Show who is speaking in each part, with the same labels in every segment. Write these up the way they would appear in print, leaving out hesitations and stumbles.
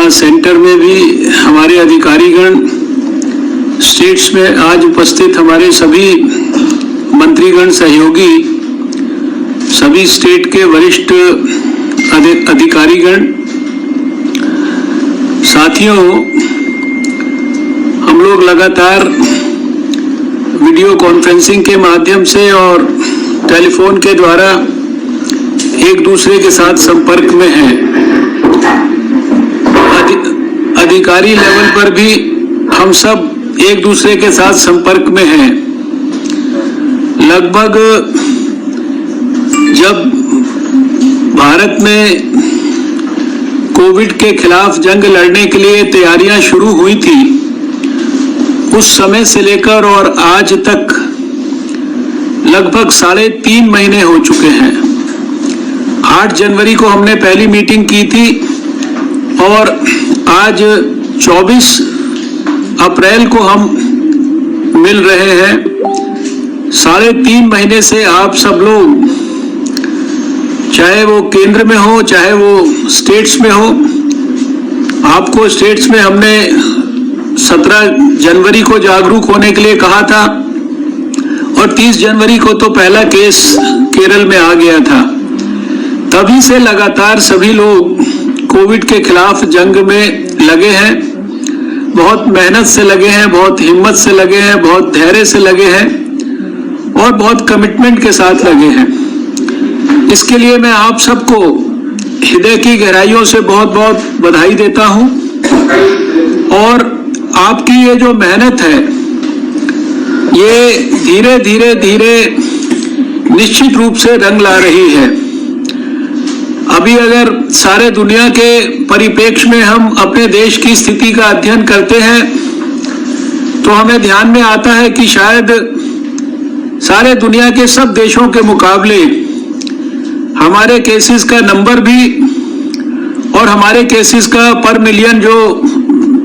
Speaker 1: यहाँ सेंटर में भी हमारे अधिकारीगण, स्टेट्स में आज उपस्थित हमारे सभी मंत्रीगण, सहयोगी, सभी स्टेट के वरिष्ठ अधिकारीगण, साथियों, हम लोग लगातार वीडियो कॉन्फ्रेंसिंग के माध्यम से और टेलीफोन के द्वारा एक दूसरे के साथ संपर्क में हैं। अधिकारी लेवल पर भी हम सब एक दूसरे के साथ संपर्क में हैं। लगभग जब भारत में कोविड के खिलाफ जंग लड़ने के लिए तैयारियां शुरू हुई थी, उस समय से लेकर और आज तक लगभग 3.5 महीने हो चुके हैं। 8 जनवरी को हमने पहली मीटिंग की थी और आज 24 अप्रैल को हम मिल रहे हैं। 3.5 महीने से आप सब लोग, चाहे वो केंद्र में हो चाहे वो स्टेट्स में हो, आपको स्टेट्स में हमने 17 जनवरी को जागरूक होने के लिए कहा था और 30 जनवरी को तो पहला केस केरल में आ गया था। तभी से लगातार सभी लोग कोविड के खिलाफ जंग में लगे हैं, बहुत मेहनत से लगे हैं, बहुत हिम्मत से लगे हैं, बहुत धैर्य से लगे हैं और बहुत कमिटमेंट के साथ लगे हैं। इसके लिए मैं आप सबको हृदय की गहराइयों से बहुत बहुत बधाई देता हूं और आपकी ये जो मेहनत है, ये धीरे धीरे निश्चित रूप से रंग ला रही है। अभी अगर सारे दुनिया के परिप्रेक्ष्य में हम अपने देश की स्थिति का अध्ययन करते हैं तो हमें ध्यान में आता है कि शायद सारे दुनिया के सब देशों के मुकाबले हमारे केसेस का नंबर भी और हमारे केसेस का पर मिलियन जो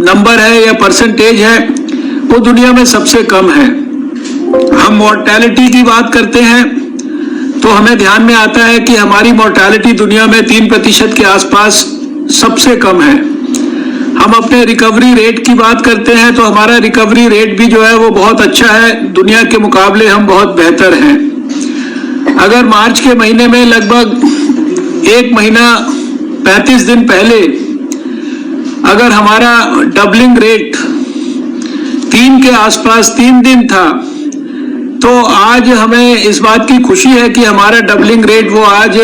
Speaker 1: नंबर है या परसेंटेज है वो दुनिया में सबसे कम है। हम मॉर्टेलिटी की बात करते हैं तो हमें ध्यान में आता है कि हमारी मॉर्टेलिटी दुनिया में 3% के आसपास सबसे कम है। हम अपने रिकवरी रेट की बात करते हैं तो हमारा रिकवरी रेट भी जो है वो बहुत अच्छा है, दुनिया के मुकाबले हम बहुत बेहतर हैं। अगर मार्च के महीने में लगभग 1 महीना 35 दिन पहले अगर हमारा डबलिंग रेट 3 के आसपास 3 दिन था तो आज हमें इस बात की खुशी है कि हमारा डबलिंग रेट वो आज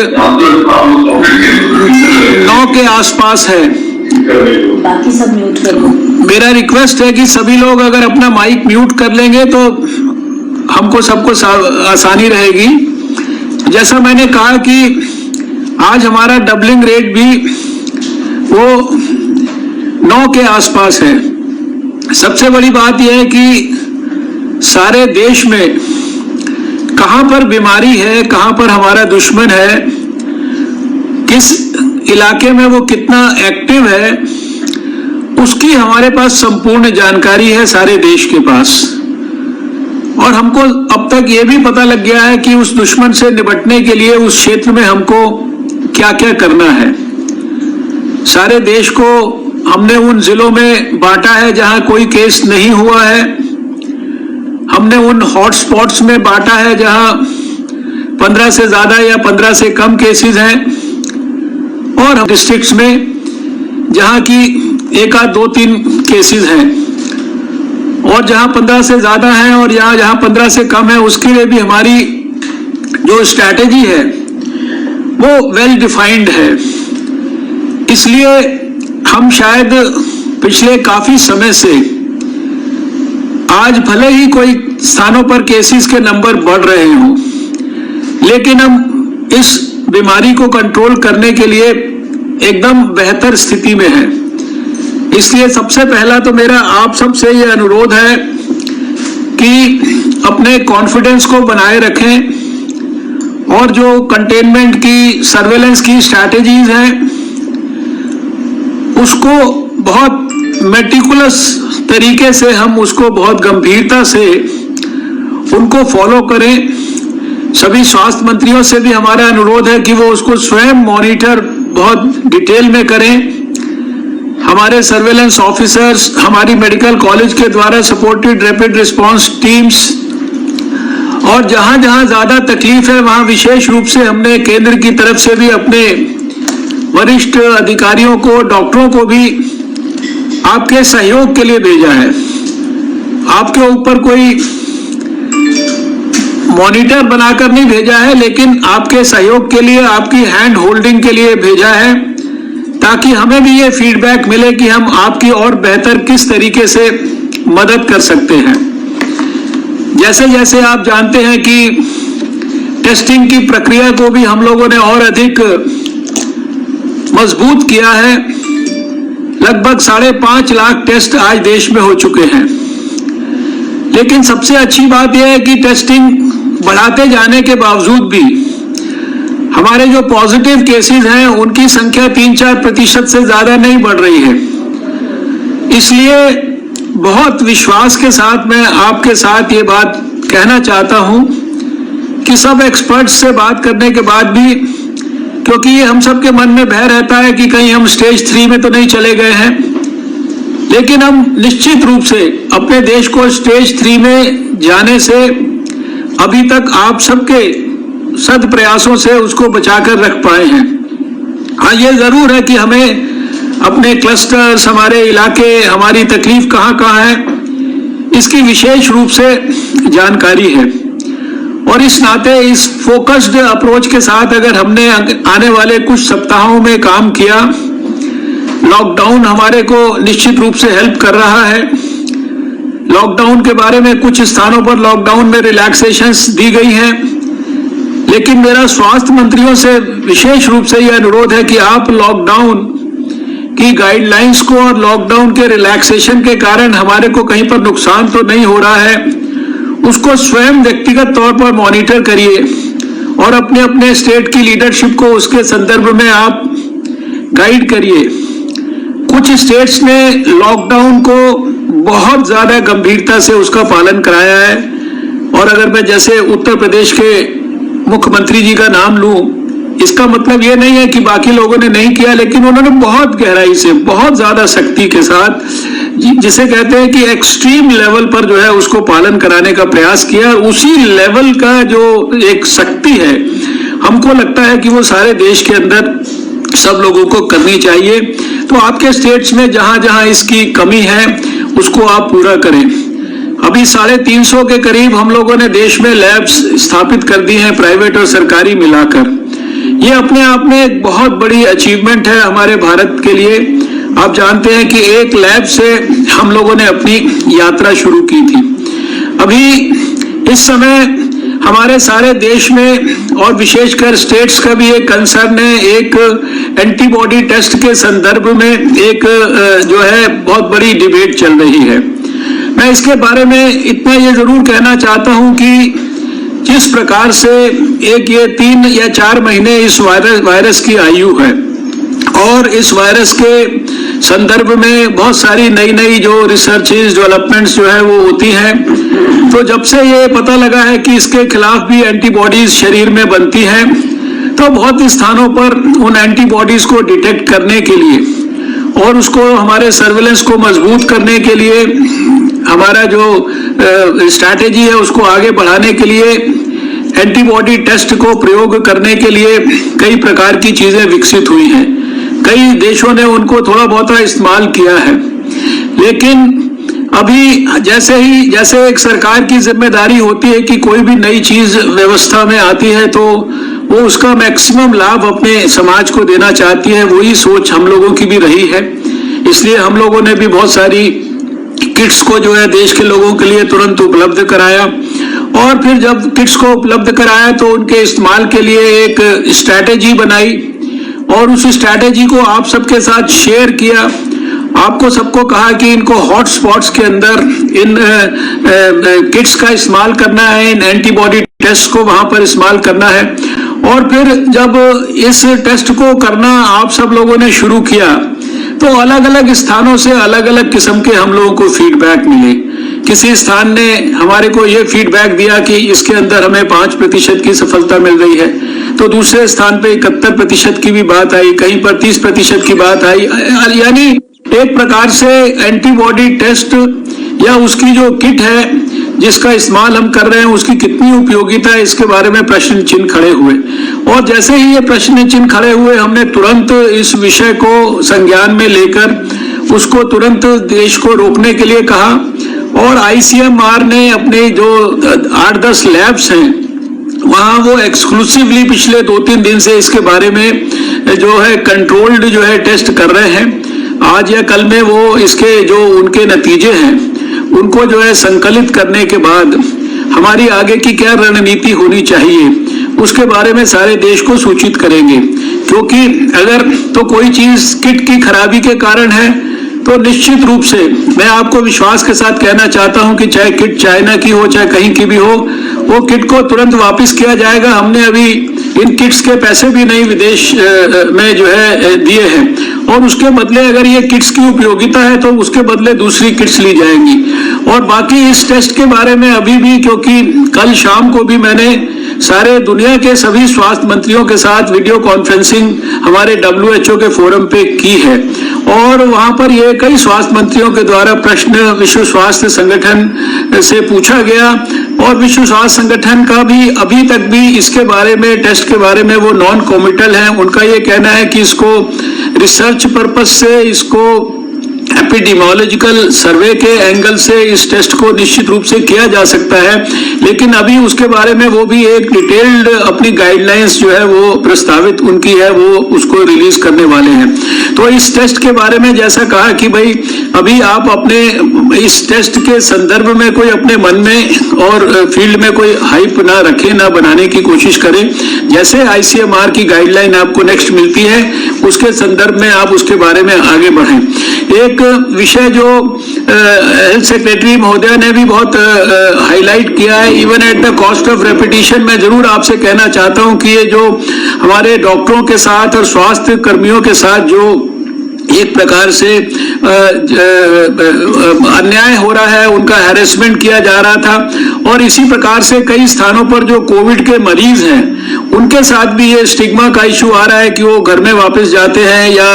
Speaker 1: 9 के आसपास है।
Speaker 2: बाकी सब म्यूट कर लो।
Speaker 1: मेरा रिक्वेस्ट है कि सभी लोग अगर अपना माइक म्यूट कर लेंगे तो हमको सबको आसानी रहेगी। जैसा मैंने कहा कि आज हमारा डबलिंग रेट भी वो 9 के आसपास है। सबसे बड़ी बात यह है कि सारे देश में कहां पर बीमारी है, कहां पर हमारा दुश्मन है, किस इलाके में वो कितना एक्टिव है, उसकी हमारे पास संपूर्ण जानकारी है सारे देश के पास। और हमको अब तक ये भी पता लग गया है कि उस दुश्मन से निपटने के लिए उस क्षेत्र में हमको क्या क्या करना है। सारे देश को हमने उन जिलों में बांटा है जहां कोई केस नहीं हुआ है, हमने उन हॉटस्पॉट्स में बांटा है जहां 15 से ज्यादा या 15 से कम केसेस हैं और डिस्ट्रिक्ट्स में जहां की 1 आध 2-3 केसेस हैं और जहां 15 से ज्यादा हैं और जहां 15 से कम है उसके लिए भी हमारी जो स्ट्रैटेजी है वो वेल डिफाइंड है। इसलिए हम शायद पिछले काफी समय से, आज भले ही कोई स्थानों पर केसेस के नंबर बढ़ रहे हों, लेकिन हम इस बीमारी को कंट्रोल करने के लिए एकदम बेहतर स्थिति में हैं। इसलिए सबसे पहला तो मेरा आप सबसे ये अनुरोध है कि अपने कॉन्फिडेंस को बनाए रखें और जो कंटेनमेंट की, सर्वेलेंस की स्ट्रैटेजीज हैं उसको बहुत मेटिकुलस तरीके से हम उसको बहुत गंभीरता से उनको फॉलो करें। सभी स्वास्थ्य मंत्रियों से भी हमारा अनुरोध है कि वो उसको स्वयं मॉनिटर बहुत डिटेल में करें। हमारे सर्वेलेंस ऑफिसर्स, हमारी मेडिकल कॉलेज के द्वारा सपोर्टेड रैपिड रिस्पांस टीम्स, और जहां जहां ज्यादा तकलीफ है वहां विशेष रूप से हमने केंद्र की तरफ से भी अपने वरिष्ठ अधिकारियों को, डॉक्टरों को भी आपके सहयोग के लिए भेजा है। आपके ऊपर कोई मॉनिटर बनाकर नहीं भेजा है, लेकिन आपके सहयोग के लिए, आपकी हैंड होल्डिंग के लिए भेजा है, ताकि हमें भी ये फीडबैक मिले कि हम आपकी और बेहतर किस तरीके से मदद कर सकते हैं। जैसे जैसे आप जानते हैं कि टेस्टिंग की प्रक्रिया को भी हम लोगों ने और अधिक मजबूत किया है। लगभग 5.5 लाख टेस्ट आज देश में हो चुके हैं। लेकिन सबसे अच्छी बात यह है कि टेस्टिंग बढ़ाते जाने के बावजूद भी हमारे जो पॉजिटिव केसेस हैं उनकी संख्या 3-4% से ज्यादा नहीं बढ़ रही है। इसलिए बहुत विश्वास के साथ मैं आपके साथ ये बात कहना चाहता हूं कि सब एक्सपर्ट्स से बात करने के बाद भी, क्योंकि ये हम सब के मन में भय रहता है कि कहीं हम स्टेज 3 में तो नहीं चले गए हैं, लेकिन हम निश्चित रूप से अपने देश को स्टेज 3 में जाने से अभी तक आप सबके सद प्रयासों से उसको बचाकर रख पाए हैं। हाँ, ये जरूर है कि हमें अपने क्लस्टर्स, हमारे इलाके, हमारी तकलीफ कहाँ कहाँ है, इसकी विशेष रूप से जानकारी है। और इस नाते इस फोकस्ड अप्रोच के साथ अगर हमने आने वाले कुछ सप्ताहों में काम किया, लॉकडाउन हमारे को निश्चित रूप से हेल्प कर रहा है। लॉकडाउन के बारे में कुछ स्थानों पर लॉकडाउन में रिलैक्सेशंस दी गई हैं, लेकिन मेरा स्वास्थ्य मंत्रियों से विशेष रूप से यह अनुरोध है कि आप लॉकडाउन की गाइडलाइंस को और लॉकडाउन के रिलैक्सेशन के कारण हमारे को कहीं पर नुकसान तो नहीं हो रहा है, उसको स्वयं व्यक्तिगत तौर पर मॉनिटर करिए और अपने अपने स्टेट की लीडरशिप को उसके संदर्भ में आप गाइड करिए। कुछ स्टेट्स ने लॉकडाउन को बहुत ज्यादा गंभीरता से उसका पालन कराया है, और अगर मैं जैसे उत्तर प्रदेश के मुख्यमंत्री जी का नाम लूं, इसका मतलब ये नहीं है कि बाकी लोगों ने नहीं किया, लेकिन उन्होंने बहुत गहराई से, बहुत ज्यादा सख्ती के साथ, जिसे कहते हैं कि एक्सट्रीम लेवल पर जो है उसको पालन कराने का प्रयास किया। उसी लेवल का जो एक शक्ति है, हमको लगता है कि वो सारे देश के अंदर सब लोगों को करनी चाहिए। तो आपके स्टेट्स में जहां जहां इसकी कमी है उसको आप पूरा करें। अभी 350 के करीब हम लोगों ने देश में लैब्स स्थापित कर दी हैं, प्राइवेट और सरकारी मिलाकर। ये अपने आप में एक बहुत बड़ी अचीवमेंट है हमारे भारत के लिए। आप जानते हैं कि एक लैब से हम लोगों ने अपनी यात्रा शुरू की थी। अभी इस समय हमारे सारे देश में और विशेषकर स्टेट्स का भी एक कंसर्न है। एक एंटीबॉडी टेस्ट के संदर्भ में एक जो है बहुत बड़ी डिबेट चल रही है। मैं इसके बारे में इतना ये जरूर कहना चाहता हूं कि जिस प्रकार से एक ये 3 या 4 महीने इस वायरस की आयु है, और इस वायरस के संदर्भ में बहुत सारी नई नई जो रिसर्चेस, डेवलपमेंट्स जो है वो होती हैं, तो जब से ये पता लगा है कि इसके खिलाफ भी एंटीबॉडीज शरीर में बनती हैं, तो बहुत स्थानों पर उन एंटीबॉडीज को डिटेक्ट करने के लिए और उसको हमारे सर्वेलेंस को मजबूत करने के लिए, हमारा जो स्ट्रैटेजी है उसको आगे बढ़ाने के लिए, एंटीबॉडी टेस्ट को प्रयोग करने के लिए कई प्रकार की चीजें विकसित हुई हैं। कई देशों ने उनको थोड़ा बहुत इस्तेमाल किया है, लेकिन अभी जैसे एक सरकार की जिम्मेदारी होती है कि कोई भी नई चीज व्यवस्था में आती है तो वो उसका मैक्सिमम लाभ अपने समाज को देना चाहती है। वही सोच हम लोगों की भी रही है। इसलिए हम लोगों ने भी बहुत सारी किट्स को जो है देश के लोगों के लिए तुरंत उपलब्ध कराया, और फिर जब किट्स को उपलब्ध कराया तो उनके इस्तेमाल के लिए एक स्ट्रैटेजी बनाई और उस स्ट्रैटेजी को आप सबके साथ शेयर किया। आपको सबको कहा कि इनको हॉट स्पॉट्स के अंदर इन किट्स का इस्तेमाल करना है, इन एंटीबॉडी टेस्ट को वहां पर इस्तेमाल करना है। और फिर जब इस टेस्ट को करना आप सब लोगों ने शुरू किया तो अलग अलग स्थानों से अलग अलग किस्म के हम लोगों को फीडबैक मिले। किसी स्थान ने हमारे को ये फीडबैक दिया कि इसके अंदर हमें 5% की सफलता मिल रही है, तो दूसरे स्थान पे 71% की भी बात आई, कहीं पर 30% की बात आई। यानी एक प्रकार से एंटीबॉडी टेस्ट या उसकी जो किट है जिसका इस्तेमाल हम कर रहे हैं उसकी कितनी उपयोगिता है, इसके बारे में प्रश्न चिन्ह खड़े हुए। और जैसे ही ये प्रश्न चिन्ह खड़े हुए, हमने तुरंत इस विषय को संज्ञान में लेकर उसको तुरंत देश को रोकने के लिए कहा। और आईसीएमआर ने अपने जो 8-10 लैब्स हैं वहाँ वो एक्सक्लूसिवली पिछले 2-3 दिन से इसके बारे में जो है कंट्रोल्ड जो है टेस्ट कर रहे हैं। आज या कल में वो इसके जो उनके नतीजे हैं उनको जो है संकलित करने के बाद हमारी आगे की क्या रणनीति होनी चाहिए उसके बारे में सारे देश को सूचित करेंगे। क्योंकि अगर तो कोई चीज किट की खराबी के कारण है तो निश्चित रूप से मैं आपको विश्वास के साथ कहना चाहता हूं कि चाहे किट चाइना की हो चाहे कहीं की भी हो, वो किट को तुरंत वापस किया जाएगा। हमने अभी इन किट्स के पैसे भी नहीं विदेश में जो है दिए हैं और उसके बदले अगर ये किट्स की उपयोगिता है तो उसके बदले दूसरी किट्स ली जाएंगी। और बाकी इस टेस्ट के बारे में अभी भी, क्योंकि कल शाम को भी मैंने सारे दुनिया के सभी स्वास्थ्य मंत्रियों के साथ वीडियो कॉन्फ्रेंसिंग हमारे WHO के फोरम पे की है और वहां पर ये कई स्वास्थ्य मंत्रियों के द्वारा प्रश्न विश्व स्वास्थ्य संगठन से पूछा गया और विश्व स्वास्थ्य संगठन का भी अभी तक भी इसके बारे में, टेस्ट के बारे में वो नॉन कॉमिटल है। उनका ये कहना है कि इसको रिसर्च पर्पस से, इसको एपिडेमियोलॉजिकल सर्वे के एंगल से इस टेस्ट को निश्चित रूप से किया जा सकता है, लेकिन अभी उसके बारे में वो भी एक डिटेल्ड अपनी गाइडलाइंस जो है वो प्रस्तावित उनकी है, वो उसको रिलीज करने वाले हैं। तो इस टेस्ट के बारे में जैसा कहा कि भाई अभी आप अपने इस टेस्ट के संदर्भ में कोई अपने मन में और फील्ड में कोई हाइप ना रखें, ना बनाने की कोशिश करें। जैसे आईसीएमआर की गाइडलाइन आपको नेक्स्ट मिलती है उसके संदर्भ में आप उसके बारे में आगे बढ़ें। एक विषय जो हेल्थ सेक्रेटरी महोदय ने भी बहुत हाईलाइट किया है, even at the cost of repetition, मैं जरूर आपसे कहना चाहता हूं कि ये जो हमारे डॉक्टरों के साथ और स्वास्थ्य कर्मियों के साथ जो एक प्रकार से अन्याय हो रहा है, उनका हैरेसमेंट किया जा रहा था और इसी प्रकार से कई स्थानों पर जो कोविड के मरीज हैं उनके साथ भी ये स्टिग्मा का इशू आ रहा है कि वो घर में वापस जाते हैं या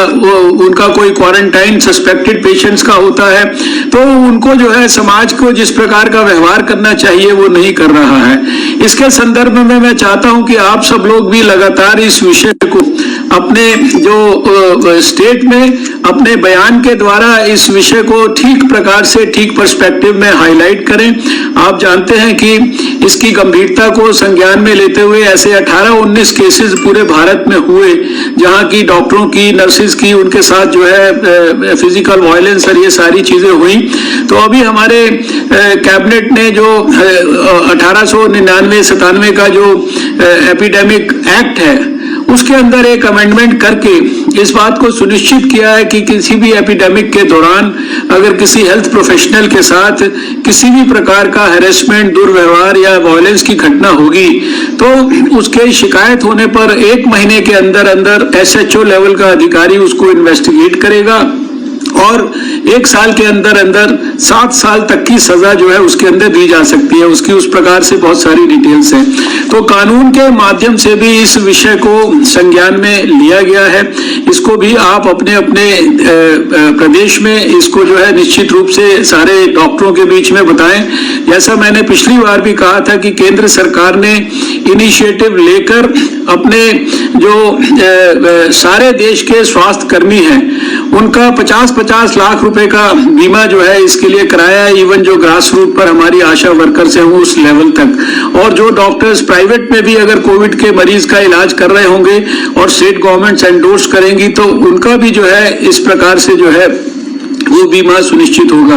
Speaker 1: उनका कोई क्वारंटाइन सस्पेक्टेड पेशेंट्स का होता है तो उनको जो है समाज को जिस प्रकार का व्यवहार करना चाहिए वो नहीं कर रहा है। इसके संदर्भ में मैं चाहता हूं कि आप सब लोग भी लगातार इस विषय को अपने जो स्टेट में अपने बयान के द्वारा इस विषय को ठीक प्रकार से, ठीक पर्सपेक्टिव में हाईलाइट करें। आप जानते हैं कि इसकी गंभीरता को संज्ञान में लेते हुए ऐसे 18-19 केसेस पूरे भारत में हुए जहां की डॉक्टरों की, नर्सिस की, उनके साथ जो है फिजिकल वायलेंस और ये सारी चीजें हुई। तो अभी हमारे कैबिनेट ने जो 1899-97 का जो एपिडेमिक एक्ट है उसके अंदर एक अमेंडमेंट करके इस बात को सुनिश्चित किया है कि किसी भी एपिडेमिक के दौरान अगर किसी हेल्थ प्रोफेशनल के साथ किसी भी प्रकार का हैरेसमेंट, दुर्व्यवहार या वायलेंस की घटना होगी तो उसके शिकायत होने पर 1 महीने के अंदर अंदर SHO लेवल का अधिकारी उसको इन्वेस्टिगेट करेगा और 1 साल के अंदर अंदर 7 साल तक की सजा जो है उसके अंदर दी जा सकती है। उसकी उस प्रकार से बहुत सारी डिटेल्स हैं। तो कानून के माध्यम से भी इस विषय को संज्ञान में लिया गया है। इसको भी आप अपने अपने प्रदेश में इसको जो है निश्चित रूप से सारे डॉक्टरों के बीच में बताएं। जैसा मैंने पिछली बार भी कहा था कि केंद्र सरकार ने इनिशिएटिव लेकर अपने जो सारे देश के स्वास्थ्य कर्मी हैं उनका 50-50 लाख रुपए का बीमा जो है इसके लिए कराया है। इवन जो ग्रास रूट पर हमारी आशा वर्कर्स हैं वो उस लेवल तक, और जो डॉक्टर्स प्राइवेट में भी अगर कोविड के मरीज का इलाज कर रहे होंगे और स्टेट गवर्नमेंट्स एंडोर्स करेंगी तो उनका भी जो है इस प्रकार से जो है वो बीमा सुनिश्चित होगा।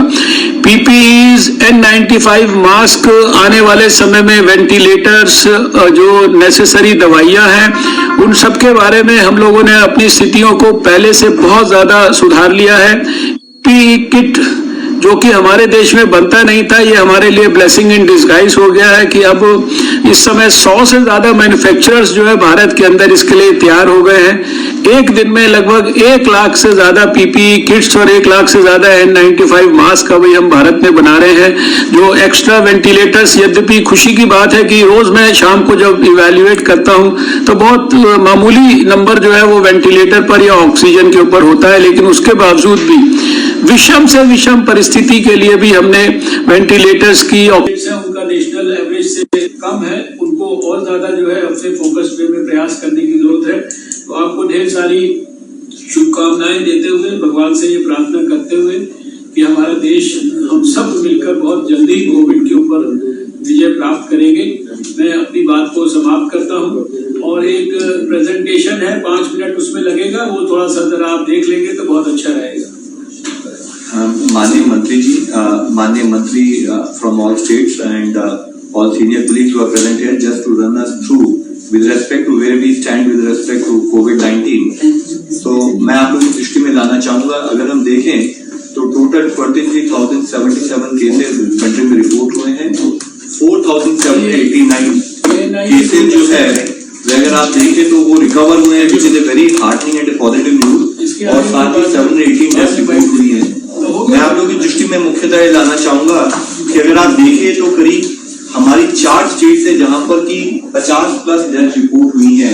Speaker 1: PPEs, N95 मास्क, आने वाले समय में वेंटिलेटर्स, जो नेसेसरी दवाइयां हैं उन सब के बारे में हम लोगों ने अपनी स्थितियों को पहले से बहुत ज्यादा सुधार लिया है। PPE किट जो कि हमारे देश में बनता नहीं था। ये हमारे लिए ब्लेसिंग इन डिस्गाइज हो गया है कि अब इस समय 100 से ज्यादा मैन्युफैक्चरर्स जो है भारत के अंदर इसके लिए तैयार हो गए हैं। एक दिन में लगभग 1 लाख से ज्यादा पीपीई किट्स और 1 लाख से ज्यादा N95 मास्क अभी हम भारत में बना रहे हैं। जो एक्स्ट्रा वेंटिलेटर्स, यद्यपि खुशी की बात है कि रोज मैं शाम को जब इवैल्यूएट करता हूं तो बहुत मामूली नंबर जो है वो वेंटिलेटर पर या ऑक्सीजन के ऊपर होता है, लेकिन उसके बावजूद भी विषम से विषम परिस्थिति के लिए भी हमने वेंटिलेटर्स की उनका नेशनल एवरेज से कम है, उनको और ज्यादा जो है अपने फोकस वे में प्रयास करने की जरूरत है। तो आपको ढेर सारी शुभकामनाएं देते हुए, भगवान से ये प्रार्थना करते हुए कि हमारा देश, हम सब मिलकर बहुत जल्दी कोविड के ऊपर विजय प्राप्त करेंगे। मैं अपनी बात को समाप्त करता हूं और एक प्रेजेंटेशन है, 5 मिनट उसमें लगेगा, वो थोड़ा सा जरा आप देख लेंगे तो बहुत अच्छा रहेगा।
Speaker 3: माननीय मंत्री जी, माननीय मंत्री from all states and all senior colleagues who are present here, just to run us through with respect to where we stand with respect to COVID-19. तो मैं आप लोगों की दृष्टि में लाना चाहूंगा, अगर हम देखें तो टोटल 23,077 केसेस कंट्री में रिपोर्ट हुए हैं। 4,789 केसेस जो है अगर आप देखें तो वो रिकवर हुए हैं, which is a very heartening and positive news, और साथ ही 718 डेथ रिपोर्ट हुई है। मैं आप लोगों की दृष्टि में मुख्यतः लाना चाहूंगा कि अगर आप देखें तो करीब हमारी 4 स्टेट्स है जहां पर की 50+ डेथ रिपोर्ट हुई है।